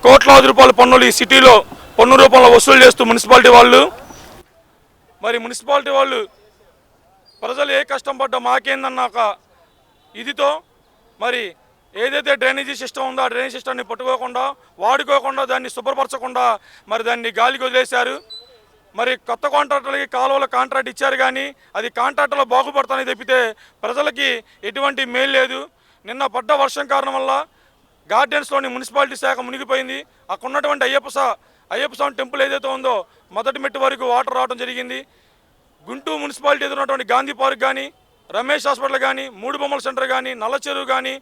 కోట్లాది రూపాయల పన్నులు ఈ సిటీలో పన్ను రూపంలో వసూలు చేస్తూ మున్సిపాలిటీ వాళ్ళు ప్రజలు ఏ కష్టం పడ్డా మాకేందన్న ఒక ఇదితో మరి ఏదైతే డ్రైనేజీ సిస్టమ్ ఉందో ఆ డ్రైనేజీ సిస్టమ్ని పట్టుకోకుండా వాడుకోకుండా దాన్ని శుభ్రపరచకుండా మరి దాన్ని గాలికి వదిలేశారు. మరి కొత్త కాంట్రాక్టర్లకి కాలువల కాంట్రాక్ట్ ఇచ్చారు, కానీ అది కాంట్రాక్టర్లో బాగుపడతానని తప్పితే ప్రజలకి ఎటువంటి మేలు లేదు. నిన్న పడ్డ వర్షం కారణం వల్ల గార్డెన్స్లోని మున్సిపాలిటీ శాఖ మునిగిపోయింది. అక్కడ ఉన్నటువంటి అయ్యప్ప స్వామి టెంపుల్ ఏదైతే ఉందో మొదటి మెట్టు వరకు వాటర్ రావడం జరిగింది. గుంటూరు మున్సిపాలిటీ ఎదురున్నటువంటి గాంధీ పార్క్ కానీ, రమేష్ హాస్పిటల్ కానీ, మూడు బొమ్మల సెంటర్ కానీ, నల్ల చెరువు కానీ,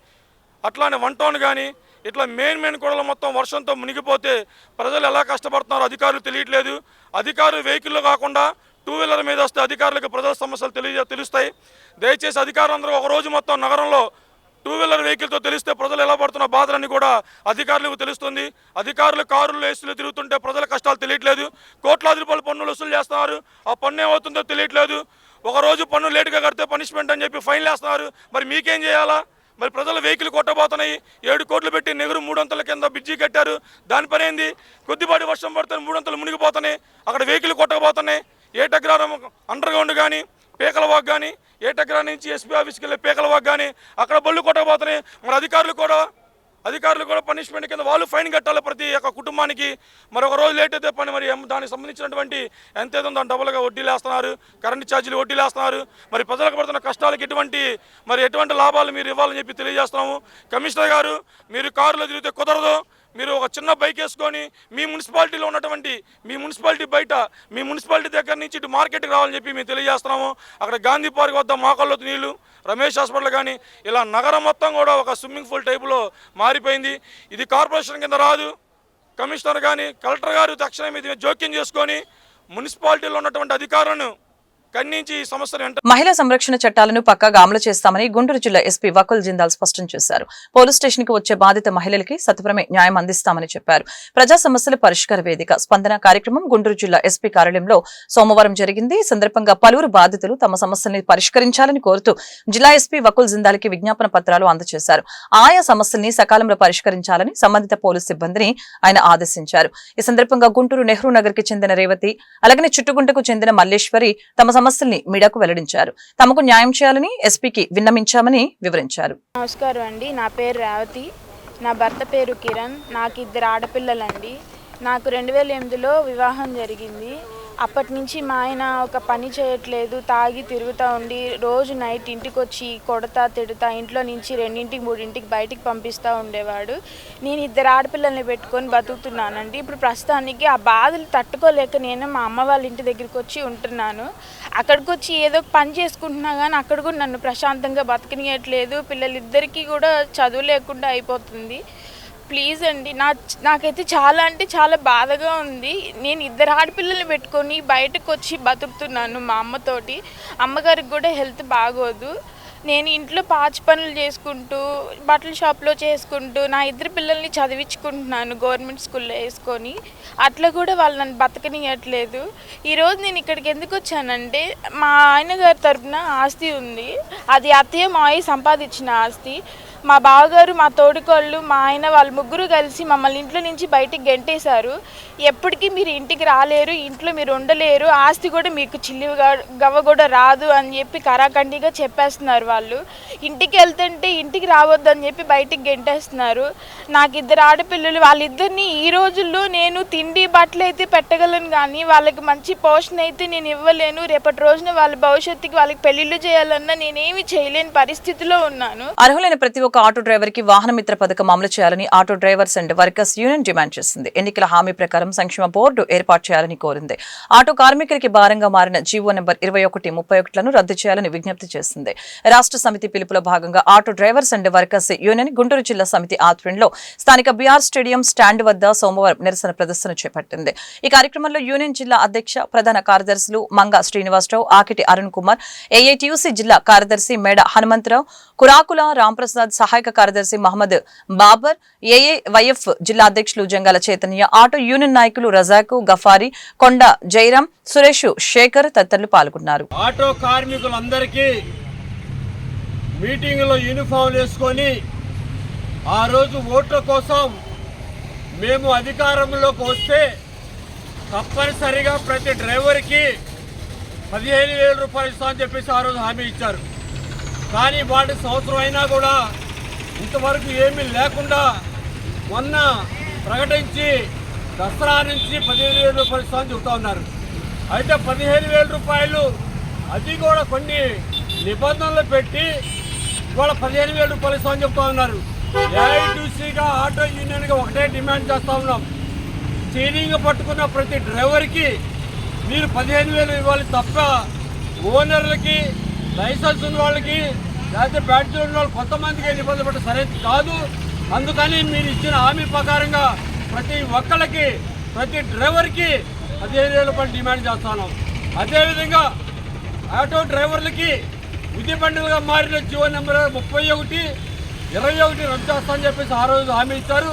అట్లానే వన్ టౌన్ కానీ, ఇట్లా మెయిన్ కూడలు మొత్తం వర్షంతో మునిగిపోతే ప్రజలు ఎలా కష్టపడుతున్నారో అధికారులు తెలియట్లేదు. అధికారులు వెహికల్లో కాకుండా టూ వీలర్ మీద వస్తే అధికారులకు ప్రజల సమస్యలు తెలుస్తాయి. దయచేసి అధికారులందరూ ఒకరోజు మొత్తం నగరంలో టూ వీలర్ వెహికల్తో తెలిస్తే ప్రజలు ఎలా పడుతున్న బాధలన్నీ కూడా అధికారులకు తెలుస్తుంది. అధికారులు కారులు ఏసీలు తిరుగుతుంటే ప్రజల కష్టాలు తెలియట్లేదు. కోట్లాది రూపాయల పన్నులు వసూలు చేస్తున్నారు, ఆ పన్ను ఏమవుతుందో తెలియట్లేదు. ఒకరోజు పన్ను లేటుగా కడితే పనిష్మెంట్ అని చెప్పి ఫైన్లు వేస్తున్నారు. మరి మీకేం చేయాలా? మరి ప్రజల వెహికల్ కొట్టబోతున్నాయి. 7 కోట్లు పెట్టి నెహ్రూ 300 కింద బ్రిడ్జి కట్టారు, దాని పని ఏంది? కొద్దిపాటి వర్షం పడితే 300 మునిగిపోతున్నాయి, అక్కడ వెహికల్ కొట్టకపోతున్నాయి. ఏటగ్రారం అండర్ గ్రౌండ్ కానీ, పేకల వాక్ కానీ, ఏటగ్రా నుంచి ఎస్పీ ఆఫీస్కి వెళ్ళే పేకల వాక్ కానీ అక్కడ బళ్ళు కొట్టకపోతున్నాయి. మరి అధికారులు కూడా పనిష్మెంట్ కింద వాళ్ళు ఫైన్ కట్టాలి ప్రతి ఒక్క కుటుంబానికి. మరి ఒక రోజు లేట్ అయితే పని మరి దానికి సంబంధించినటువంటి ఎంత ఏదో దాని డబ్బులుగా వడ్డీలు వేస్తున్నారు, కరెంటు ఛార్జీలు వడ్డీలు వేస్తున్నారు. మరి ప్రజలకు పడుతున్న కష్టాలకు ఎటువంటి లాభాలు మీరు ఇవ్వాలని చెప్పి తెలియజేస్తున్నాము. కమిషనర్ గారు, మీరు కారులో తిరిగితే కుదరదు. మీరు ఒక చిన్న బైక్ వేసుకొని మీ మున్సిపాలిటీలో ఉన్నటువంటి మీ మున్సిపాలిటీ దగ్గర నుంచి ఇటు మార్కెట్కి రావాలని చెప్పి మేము తెలియజేస్తున్నాము. అక్కడ గాంధీ పార్క్ వద్ద మోకాళ్ళతో నీళ్లు, రమేష్ హాస్పిటల్ కానీ, ఇలా నగరం మొత్తం కూడా ఒక స్విమ్మింగ్ పూల్ టైపులో మారిపోయింది. ఇది కార్పొరేషన్ కింద రాదు. కమిషనర్ కానీ కలెక్టర్ గారు తక్షణం ఇది జోక్యం చేసుకొని మున్సిపాలిటీలో ఉన్నటువంటి అధికారులను కన్నించి ఈ సమస్యను మహిళా సంరక్షణ చట్టాలను పక్కాగా అమలు చేస్తామని గుంటూరు జిల్లా ఎస్పీ వకుల్ జిందాల్ స్పష్టం చేశారు. పోలీస్ స్టేషన్ కి వచ్చే బాధిత మహిళలకి సత్వరమే న్యాయం అందిస్తామని చెప్పారు. ప్రజా సమస్యల పరిష్కార వేదిక స్పందన కార్యక్రమం గుంటూరు జిల్లా ఎస్పీ కార్యాలయంలో సోమవారం జరిగింది. ఈ సందర్భంగా పలువురు బాధితులు తమ సమస్యల్ని పరిష్కరించాలని కోరుతూ జిల్లా ఎస్పీ వకుల్ జిందాల్ కి విజ్ఞాపన పత్రాలు అందజేశారు. ఆయా సమస్యల్ని సకాలంలో పరిష్కరించాలని సంబంధిత పోలీసు సిబ్బందిని ఆయన ఆదేశించారు. ఈ సందర్భంగా గుంటూరు నెహ్రూ నగర్ కి చెందిన రేవతి, అలాగే చుట్టుగుంటకు చెందిన మల్లేశ్వరి తమ సమస్యల్ని మీడియాకు వెల్లడించారు. తమకు న్యాయం చేయాలని ఎస్పీకి విన్నవించామని వివరించారు. నమస్కారం అండి, నా పేరు రేవతి, నా భర్త పేరు కిరణ్, నాకు 2 ఆడపిల్లలండి. నాకు 2008లో వివాహం జరిగింది. అప్పటి నుంచి మా ఆయన ఒక పని చేయట్లేదు, తాగి తిరుగుతూ ఉండి రోజు నైట్ ఇంటికి వచ్చి కొడతా తిడతా ఇంట్లో నుంచి 2, 3 బయటికి పంపిస్తూ ఉండేవాడు. నేను 2 ఆడపిల్లల్ని పెట్టుకొని బతుకుతున్నానండి. ఇప్పుడు ప్రస్తుతానికి ఆ బాధలు తట్టుకోలేక నేను మా అమ్మ వాళ్ళ ఇంటి దగ్గరికి వచ్చి ఉంటున్నాను. అక్కడికి వచ్చి ఏదో పని చేసుకుంటున్నా కానీ అక్కడ కూడా నన్ను ప్రశాంతంగా బతకనియట్లేదు. పిల్లలిద్దరికీ కూడా చదువు లేకుండా అయిపోతుంది. ప్లీజ్ అండి, నాకైతే చాలా అంటే చాలా బాధగా ఉంది. నేను 2 ఆడపిల్లల్ని పెట్టుకొని బయటకు వచ్చి బతుకుతున్నాను మా అమ్మతోటి. అమ్మగారికి కూడా హెల్త్ బాగోదు. నేను ఇంట్లో పాచి పనులు చేసుకుంటూ బట్టల షాప్లో చేసుకుంటూ నా 2 పిల్లల్ని చదివించుకుంటున్నాను గవర్నమెంట్ స్కూల్లో వేసుకొని. అట్లా కూడా వాళ్ళు నన్ను బతకనియట్లేదు. ఈరోజు నేను ఇక్కడికి ఎందుకు వచ్చానంటే మా ఆయన గారి తరపున ఆస్తి ఉంది, అది అత్తయ్య మావయ్య సంపాదించిన ఆస్తి. మా బావగారు, మా తోడుకోళ్ళు, మా ఆయన వాళ్ళు ముగ్గురు కలిసి మమ్మల్ని ఇంట్లో నుంచి బయటికి గెంటేశారు. ఎప్పటికీ మీరు ఇంటికి రాలేరు, ఇంట్లో మీరు ఉండలేరు, ఆస్తి కూడా మీకు గవ్వ కూడా రాదు అని చెప్పి కరాఖండిగా చెప్పేస్తున్నారు. వాళ్ళు ఇంటికి వెళ్తుంటే ఇంటికి రావద్దని చెప్పి బయటికి గెంటేస్తున్నారు. నాకు 2 ఆడపిల్లలు, వాళ్ళిద్దరిని ఈ రోజుల్లో నేను తిండి బట్టలు అయితే పెట్టగలను కానీ వాళ్ళకి మంచి పోషణ అయితే నేను ఇవ్వలేను. రేపటి రోజున వాళ్ళ భవిష్యత్తుకి వాళ్ళకి పెళ్లిళ్ళు చేయాలన్నా నేనేమి చేయలేని పరిస్థితిలో ఉన్నాను. అర్హులైన ప్రతి ఒక్క ఆటో డ్రైవర్ కి వాహన మిత్ర పథకం అమలు చేయాలని auto drivers and workers union demand చేసింది. ఎన్నికల హామీ ప్రకారం సంక్షేమ బోర్డు ఏర్పాటు చేయాలని కోరింది. ఆటో కార్మికులకి భారంగా మారిన జీవో నెంబర్ 2131లను రద్దు చేయాలని విజ్ఞప్తి చేసింది. రాష్ట్ర సమితి పిలుపులో భాగంగా auto drivers and workers union Guntur జిల్లా సమితి ఆధ్వర్యంలో స్థానిక బీఆర్ స్టేడియం స్టాండ్ వద్ద సోమవారం నిరసన ప్రదర్శన చేపట్టింది. ఈ కార్యక్రమంలో యూనియన్ జిల్లా అధ్యక్ష ప్రధాన కార్యదర్శులు మంగ శ్రీనివాసరావు, ఆకిటి అరుణ్ కుమార్, ఏఐటియుసి జిల్లా కార్యదర్శి మేడ హనుమంతరావు, కురాకుల రాంప్రసాద్, సహాయక కార్యదర్శి మహమ్మద్ బాబర్, ఏఏవైఎఫ్ జిల్లా అధ్యక్షులు జంగాల చైతన్య, ఆటో యూనియన్ నాయకులు రజాకు, గఫారి, కొండ జైరాం, సురేష్, శేఖర్ తదితరులు పాల్గొన్నారు. ఆటో కార్మికులందరికీ మీటింగ్లో యూనిఫామ్ వేసుకొని ఆ రోజు ఓట్ల కోసం మేము అధికారంలోకి వస్తే తప్పనిసరిగా ప్రతి డ్రైవర్కి 15,000 రూపాయలు ఇస్తామని చెప్పేసి ఆ రోజు హామీ ఇచ్చారు. కానీ వాటి సంవత్సరం అయినా కూడా ఇంతవరకు ఏమీ లేకుండా మొన్న ప్రకటించి దసరా నుంచి 15,000 రూపాయలు ఇస్తామని చెప్తా ఉన్నారు. అయితే 15,000 రూపాయలు అది కూడా కొన్ని నిబంధనలు పెట్టి ఇవాళ 15,000 రూపాయలు ఇస్తామని చెప్తా ఉన్నారు. ఏఐటీసీగా ఆటో యూనియన్గా ఒకటే డిమాండ్ చేస్తూ ఉన్నాం. స్టీరింగ్ పట్టుకున్న ప్రతి డ్రైవర్కి మీరు 15,000 ఇవ్వాలి తప్ప ఓనర్లకి, లైసెన్స్ ఉన్న వాళ్ళకి, లేకపోతే బ్యాడ్జ్ ఉన్న వాళ్ళు కొంతమందికి నిబంధన పెట్టడం సరైనది కాదు. అందుకని మీరు ఇచ్చిన హామీ ప్రకారంగా ప్రతి ఒక్కళ్ళకి, ప్రతి డ్రైవర్కి 15,000 రూపాయలు డిమాండ్ చేస్తాను. అదేవిధంగా ఆటో డ్రైవర్లకి విధి బండులుగా మారిన జీవో నెంబర్ 31/21 రద్దు చేస్తామని చెప్పేసి ఆ రోజు హామీ ఇచ్చారు.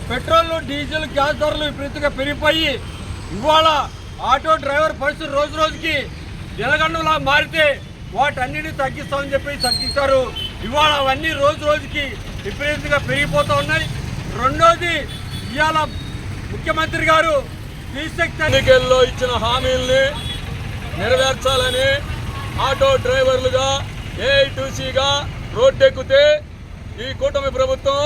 పెట్రోల్, డీజిల్, గ్యాస్ ధరలు విపరీతంగా పెరిగిపోయి ఇవాళ ఆటో డ్రైవర్ పరిస్థితి రోజు రోజుకి నిలగండులా మారితే వాటన్నిటిని తగ్గిస్తామని చెప్పి తగ్గించారు. ఇవాళ అవన్నీ రోజు రోజుకి విపరీతంగా పెరిగిపోతూ ఉన్నాయి. రెండోది, ఇవాళ ముఖ్యమంత్రి గారు ఎన్నికల్లో ఇచ్చిన హామీల్ని నెరవేర్చాలని ఆటో డ్రైవర్లుగా ఏఐటీసీగా రోడ్డెక్కితే ఈ కూటమి ప్రభుత్వం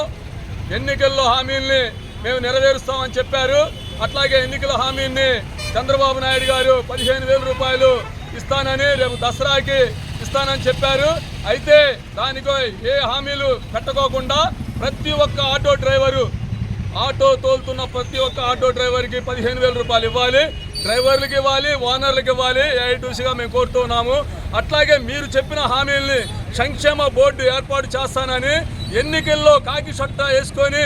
ఎన్నికల్లో హామీల్ని మేము నెరవేరుస్తామని చెప్పారు. అట్లాగే ఎన్నికల హామీని చంద్రబాబు నాయుడు గారు 15,000 రూపాయలు ఇస్తానని, రేపు దసరాకి ఇస్తానని చెప్పారు. అయితే దానికో ఏ హామీలు పెట్టకోకుండా ప్రతి ఒక్క ఆటో డ్రైవరు, ఆటో తోలుతున్న ప్రతి ఒక్క ఆటో డ్రైవర్కి 15,000 రూపాయలు ఇవ్వాలి. డ్రైవర్లకు ఇవ్వాలి, ఓనర్లకు ఇవ్వాలి. ఏఐటీసీగా మేము కోరుతున్నాము. అట్లాగే మీరు చెప్పిన హామీల్ని సంక్షేమ బోర్డు ఏర్పాటు చేస్తానని ఎన్నికల్లో కాకి చొట్టా వేసుకొని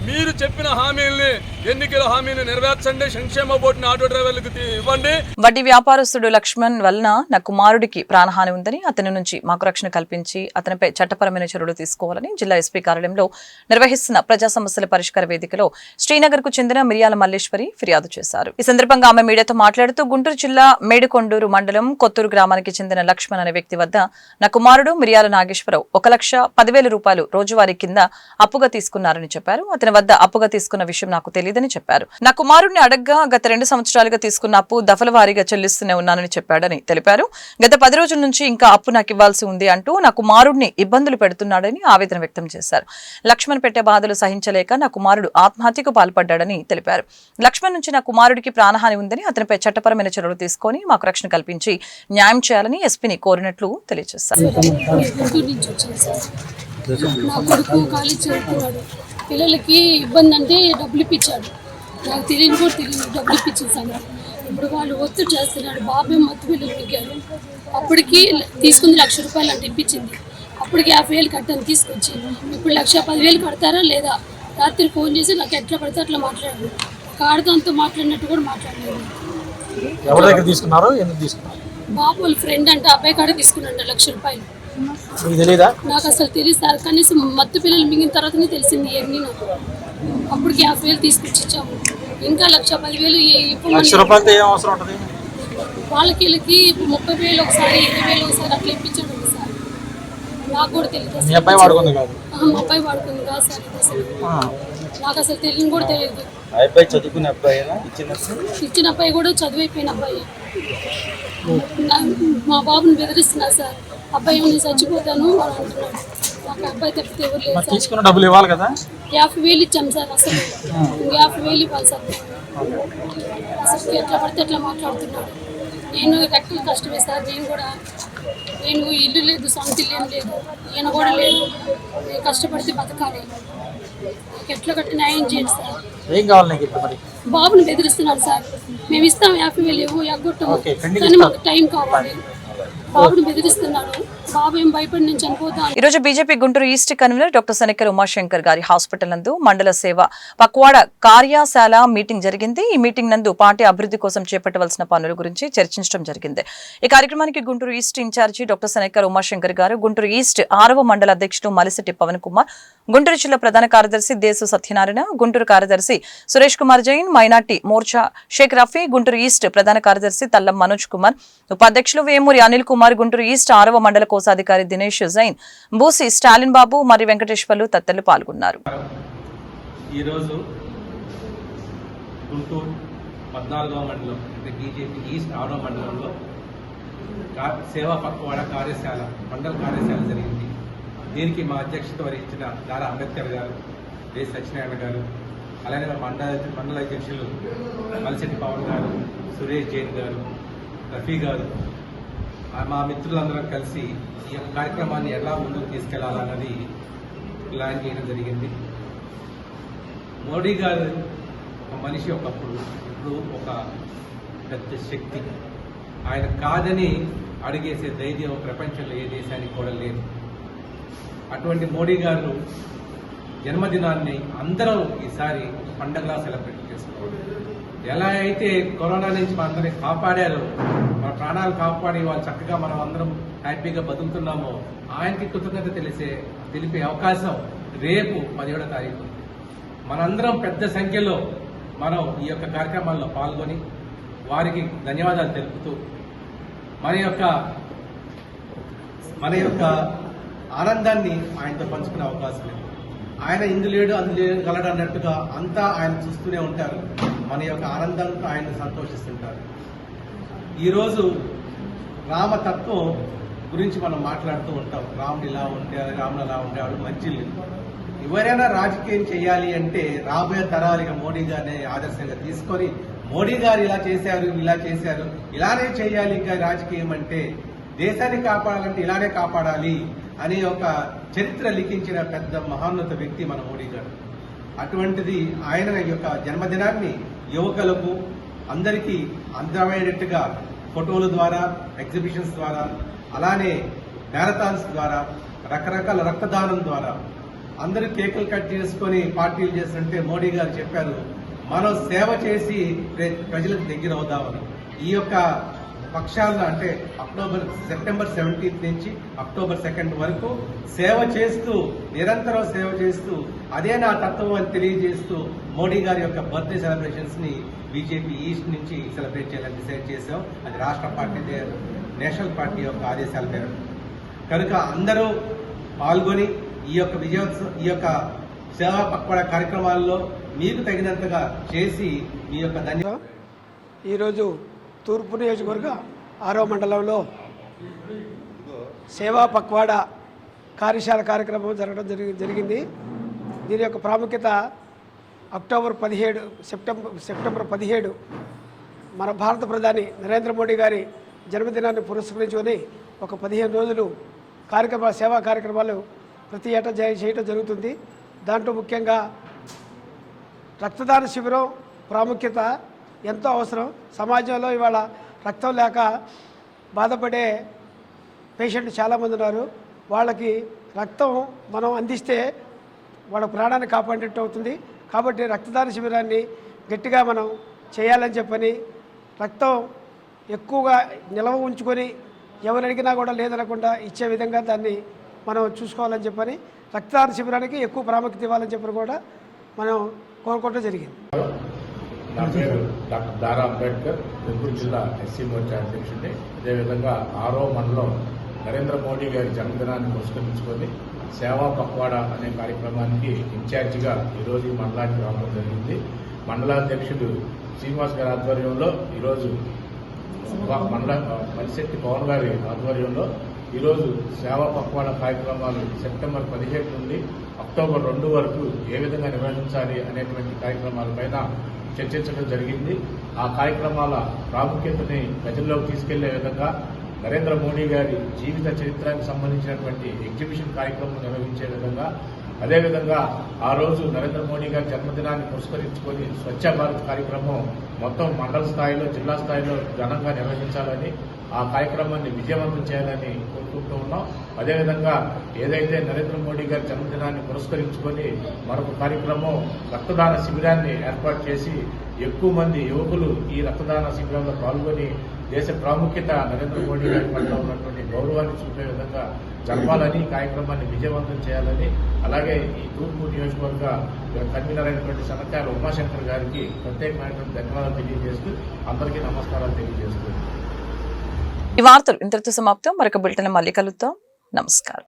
మీరు చెప్పిన హామీల్ని, ఎన్నికల హామీని నెరవేర్చండి. సంక్షేమ బోర్డుని ఆటో డ్రైవర్లకు ఇవ్వండి. వడ్డీ వ్యాపారస్తుడు లక్ష్మణ్ వలన నా కుమారుడికి ప్రాణహాని ఉందని, అతని నుంచి మాకు రక్షణ కల్పించి అతనిపై చట్టపరమైన చర్యలు తీసుకోవాలని జిల్లా ఎస్పీ కార్యాలయంలో నిర్వహిస్తున్న ప్రజా సమస్యల పరిష్కార వేదికలో శ్రీనగర్ కు చెందిన మిరియాల మల్లేశ్వరి ఫిర్యాదు చేశారు. ఈ సందర్భంగా ఆమె మీడియాతో మాట్లాడుతూ గుంటూరు జిల్లా మేడుకొండూరు మండలం కొత్తూరు గ్రామానికి చెందిన లక్ష్మణ్ అనే వ్యక్తి వద్ద నా కుమారుడు మిరియాల నాగేశ్వరరావు 1,10,000 రూపాయలు రోజువారీ కింద అప్పుగా తీసుకున్నారని చెప్పారు. అతని వద్ద అప్పుగా తీసుకున్న విషయం నాకు తెలియదని చెప్పారు. నా కుమారుడిని అడగ్గా గత 2 సంవత్సరాలుగా తీసుకున్న అప్పు దఫల వారీగా చెల్లిస్తూనే ఉన్నానని చెప్పాడని తెలిపారు. గత 10 రోజుల నుంచి ఇంకా అప్పు నాకు ఇవ్వాల్సి ఉంది అంటూ నా కుమారుడిని ఇబ్బందులు పెడుతున్నాడని ఆవేదన వ్యక్తం చేశారు. లక్ష్మణ్ పెట్టే బాధలు సహించలేక నా కుమారుడు ఆత్మహత్యకు పాల్పడ్డాడని తెలిపారు. లక్ష్మణ్ నుంచి నా కుమారుడికి ప్రాణహాని ఉందని, అతనిపై చట్టపరమైన చర్యలు తీసుకొని మాకు రక్షణ కల్పించి న్యాయం చేయాలని ఎస్పీని కోరినట్లు తెలియజేశారు. నా కొడుకు కాలేజ్ చదువుతున్నాడు. పిల్లలకి ఇబ్బంది అంటే డబ్బులు ఇప్పించాడు. నాకు తెలియని కూడా తెలియదు డబ్బులు ఇప్పించేసాను. ఇప్పుడు వాళ్ళు ఒత్తిడి చేస్తున్నాడు. బాబాయ్ మత్తు పిల్లలు ఎక్కారు. అప్పటికి తీసుకుంది 1,00,000 రూపాయలు అంటే ఇప్పించింది. అప్పటికి 50,000 కట్టాను తీసుకొచ్చి. ఇప్పుడు 1,10,000 కడతారా లేదా? రాత్రి ఫోన్ చేసి నాకు ఎట్లా పడితే అట్లా మాట్లాడారు. కాడతంతో మాట్లాడినట్టు కూడా మాట్లాడలేదు. ఎవరి దగ్గర తీసుకున్నారు, ఎందుకు తీసుకున్నారు? బాబు వాళ్ళ ఫ్రెండ్ అంటే అబ్బాయి కాడ తీసుకున్నాడు 1,00,000 రూపాయలు. నాకు అసలు తెలియదు సార్. కనీసం మత్తు పిల్లలు మిగిలిన తర్వాతనే తెలిసింది ఇవన్నీ నాకు. అప్పటికి 50,000 తీసుకొచ్చి ఇచ్చాము. ఇంకా 1,10,000 వాళ్ళకి 30,000 ఒకసారి, 20,000 ఒకసారి అట్లా ఇప్పించాడు. ఒకసారి నాకు కూడా తెలియదు మీ అబ్బాయి వాడుకుంది కాదు? మా అబ్బాయి వాడుకుంది కాదు సార్ ఇది అసలు. నాకు అసలు తెలియని కూడా తెలియదు. అబ్బాయి చదువుకునే అబ్బాయి ఇచ్చిన అబ్బాయి కూడా చదువైపోయిన అబ్బాయి. మా బాబుని బెదిరిస్తున్నారు సార్. అబ్బాయి నేను చచ్చిపోతాను అని అంటున్నాడు. నాకు అబ్బాయి తప్పితే ఎవరు లేదు సార్. తీసుకున్న డబ్బులు ఇవ్వాలి కదా? 50,000 ఇచ్చాం సార్. అసలు 50,000 ఇవ్వాలి సార్. అసలు ఎట్లా పడితే ఎట్లా మాట్లాడుతున్నాడు. నేను రెక్కలు కష్టమే సార్. నేను ఇల్లు లేదు, సొంత ఇల్లు ఏం లేదు, ఈయన కూడా లేదు. నేను కష్టపడితే బతకాలి. నాకు ఎట్లా కట్టి న్యాయం చేయండి సార్. ఏం కావాలి నీకు ఇప్పుడు మరి? బాబుని బెదిరిస్తున్నాడు సార్. మేము ఇస్తాం 50,000 ఇవ్వు ఎగ్గొట్టము, కానీ మాకు టైం కావాలి. బాబుని బెదిరిస్తున్నాడు. బాబు ఏం భయపడి నేను చనిపోతాను. ఈ రోజు BJP Guntur east convenor doctor Shanikkara Umashankar గారి హాస్పిటల్ నందు మండల సేవ పక్వాడ కార్యశాల మీటింగ్ జరిగింది. ఈ మీటింగ్ నందు పార్టీ అభివృద్ధి కోసం చేపట్టవలసిన పనుల గురించి చర్చించడం జరిగింది. ఈ కార్యక్రమానికి Guntur east in charge doctor Shanikkara Umashankar గారు, గుంటూరు ఈస్ట్ 6వ మండల అధ్యక్షుడు మలిశెట్టి పవన్ కుమార్, గుంటూరు జిల్లా ప్రధాన కార్యదర్శి దేశు సత్యనారాయణ, గుంటూరు కార్యదర్శి సురేష్ కుమార్ జైన్, మైనార్టీ మోర్చా షేక్ రఫీ, గుంటూరు ఈస్ట్ ప్రధాన కార్యదర్శి తల్లం మనోజ్ కుమార్, ఉపాధ్యక్షులు వేమూరి అనిల్ కుమార్, గుంటూరు ఈస్ట్ 6వ మండల కోశాధికారి దినేష్ జైన్, బూసి స్టాలిన్ బాబు మరియు వెంకటేశ్వర్లు తదితరులు పాల్గొన్నారు. ఈరోజు గుంటూరు 14వ మండలం అంటే బీజేపీ ఈస్ట్ 6వ మండలంలో సేవా పక్వాడ కార్యశాల మండల కార్యశాల జరిగింది. దీనికి మా అధ్యక్షత వహించిన దారా అంబేద్కర్ గారు, రేస్ సత్యనారాయణ గారు, అలాగే మండల అధ్యక్షులు మలిశెట్టి పవన్ గారు, సురేష్ జైన్ గారు, రఫీ గారు, మా మిత్రులందరం కలిసి ఈ యొక్క కార్యక్రమాన్ని ఎలా ముందుకు తీసుకెళ్లాలన్నది ప్లాన్ చేయడం జరిగింది. మోడీ గారు ఒక మనిషి ఒకప్పుడు, ఇప్పుడు ఒక పెద్ద శక్తి. ఆయన కాదని అడిగేసే ధైర్యం ప్రపంచంలో ఏ దేశానికి కూడా లేదు. అటువంటి మోడీ గారు జన్మదినాన్ని అందరం ఈసారి పండగలా సెలబ్రేట్ చేసుకోవాలి. ఎలా అయితే కరోనా నుంచి మనందరినీ కాపాడారో, మన ప్రాణాలు కాపాడి వాళ్ళు చక్కగా మనం అందరం హ్యాపీగా బతుకుతున్నామో, ఆయనకి కృతజ్ఞత తెలిపే అవకాశం రేపు 17వ తారీఖు మనందరం పెద్ద సంఖ్యలో మనం ఈ యొక్క కార్యక్రమాల్లో పాల్గొని వారికి ధన్యవాదాలు తెలుపుతూ మన యొక్క ఆనందాన్ని ఆయనతో పంచుకునే అవకాశం లేదు. ఆయన ఇందులేడు అందులేగలడు అన్నట్టుగా అంతా ఆయన చూస్తూనే ఉంటారు. మన యొక్క ఆనందంతో ఆయన సంతోషిస్తుంటారు. ఈరోజు రామతత్వం గురించి మనం మాట్లాడుతూ ఉంటాం. రాముడు ఇలా ఉంటే, రాముడు అలా ఉండేవాడు, మంచి ఎవరైనా రాజకీయం చేయాలి అంటే రాబోయే తరాలుగా మోడీ గారిని ఆదర్శంగా తీసుకొని, మోడీ గారు ఇలా చేశారు, ఇలానే చేయాలి. ఇంకా రాజకీయం అంటే దేశాన్ని కాపాడాలంటే ఇలానే కాపాడాలి అనే ఒక చరిత్ర లిఖించిన పెద్ద మహోన్నత వ్యక్తి మన మోడీ గారు. అటువంటిది ఆయన యొక్క జన్మదినాన్ని యువకులకు అందరికీ అందమయ్యేటట్టుగా ఫోటోల ద్వారా, ఎగ్జిబిషన్స్ ద్వారా, అలానే మ్యారథాన్స్ ద్వారా, రకరకాల రక్తదానం ద్వారా అందరూ కేకులు కట్ చేసుకొని పార్టీలు చేస్తుంటే మోడీ గారు చెప్పారు, మనం సేవ చేసి ప్రజలకు దగ్గర అవుదామని. ఈ యొక్క పక్షాలను అంటే సెప్టెంబర్ 17 నుంచి అక్టోబర్ 2 వరకు సేవ చేస్తూ, నిరంతరం సేవ చేస్తూ, అదే నా తత్వం అని తెలియజేస్తూ మోడీ గారి యొక్క బర్త్డే సెలబ్రేషన్స్ ని బీజేపీ ఈస్ట్ నుంచి సెలబ్రేట్ చేయాలని డిసైడ్ చేశాం. అది రాష్ట్ర పార్టీ, నేషనల్ పార్టీ యొక్క ఆదేశాల మేరకు. కనుక అందరూ పాల్గొని ఈ యొక్క సేవా పక్వాడ కార్యక్రమాల్లో మీకు తగినంతగా చేసి మీ యొక్క ధన్యవాదాలు. ఈరోజు తూర్పు నియోజకవర్గ 6వ మండలంలో సేవా పక్వాడ కార్యశాల కార్యక్రమం జరగడం జరిగింది. దీని యొక్క ప్రాముఖ్యత సెప్టెంబర్ 17 మన భారత ప్రధాని నరేంద్ర మోడీ గారి జన్మదినాన్ని పురస్కరించుకొని ఒక 15 రోజులు సేవా కార్యక్రమాలు ప్రతి ఏటా చేయడం జరుగుతుంది. దాంట్లో ముఖ్యంగా రక్తదాన శిబిరం ప్రాముఖ్యత ఎంతో అవసరం. సమాజంలో ఇవాళ రక్తం లేక బాధపడే పేషెంట్లు చాలామంది ఉన్నారు. వాళ్ళకి రక్తం మనం అందిస్తే వాళ్ళ ప్రాణాన్ని కాపాడినట్టు అవుతుంది. కాబట్టి రక్తదాన శిబిరాన్ని గట్టిగా మనం చేయాలని చెప్పని, రక్తం ఎక్కువగా నిల్వ ఉంచుకొని ఎవరు అడిగినా కూడా లేదనకుండా ఇచ్చే విధంగా దాన్ని మనం చూసుకోవాలని చెప్పని, రక్తదాన శిబిరానికి ఎక్కువ ప్రాముఖ్యత ఇవ్వాలని చెప్పని కూడా మనం కోరుకోవడం జరిగింది. నా పేరు డాక్టర్ దారా అంబేద్కర్, గుంటూరు జిల్లా ఎస్సీ మోర్చా అధ్యక్షుడిని. అదేవిధంగా 6వ మండలం నరేంద్ర మోడీ గారి జన్మదినాన్ని పురస్కరించుకొని సేవా పక్వాడా అనే కార్యక్రమానికి ఇన్ఛార్జిగా ఈరోజు ఈ మండలానికి రావడం జరిగింది. మండలాధ్యక్షుడు శ్రీనివాస్ గారి ఆధ్వర్యంలో ఈరోజు మలిశెట్టి పవన్ గారి ఆధ్వర్యంలో ఈరోజు సేవా పక్వాడా కార్యక్రమాలు సెప్టెంబర్ 17 నుండి అక్టోబర్ 2 వరకు ఏ విధంగా నిర్వహించాలి అనేటువంటి కార్యక్రమాలపైన చర్చించడం జరిగింది. ఆ కార్యక్రమాల ప్రాముఖ్యతని ప్రజల్లోకి తీసుకెళ్లే విధంగా నరేంద్ర మోడీ గారి జీవిత చరిత్రకు సంబంధించినటువంటి ఎగ్జిబిషన్ కార్యక్రమం నిర్వహించే విధంగా, అదేవిధంగా ఆ రోజు నరేంద్ర మోడీ గారి జన్మదినాన్ని పురస్కరించుకొని స్వచ్ఛ భారత్ కార్యక్రమం మొత్తం మండల స్థాయిలో, జిల్లా స్థాయిలో ఘనంగా నిర్వహించాలని, ఆ కార్యక్రమాన్ని విజయవంతం చేయాలని కోరుకుంటూ ఉన్నాం. అదేవిధంగా ఏదైతే నరేంద్ర మోడీ గారి జన్మదినాన్ని పురస్కరించుకొని మరొక కార్యక్రమం రక్తదాన శిబిరాన్ని ఏర్పాటు చేసి ఎక్కువ మంది యువకులు ఈ రక్తదాన శిబిరంలో పాల్గొని దేశ ప్రాముఖ్యత నరేంద్ర మోడీ గారి పట్ల ఉన్నటువంటి గౌరవాన్ని చూపే విధంగా జరపాలని, కార్యక్రమాన్ని విజయవంతం చేయాలని, అలాగే ఈ తూర్పు నియోజకవర్గ కన్వీనర్ అయినటువంటి సనకాల ఉమాశంకర్ గారికి ప్రత్యేకమైనటువంటి ధన్యవాదాలు తెలియజేస్తూ అందరికీ నమస్కారాలు తెలియజేస్తూ ఈ వార్తలు ఇంతటితో సమాప్తం. మరొక బులెటిన్ మళ్ళీ కలుద్దాం. నమస్కారం.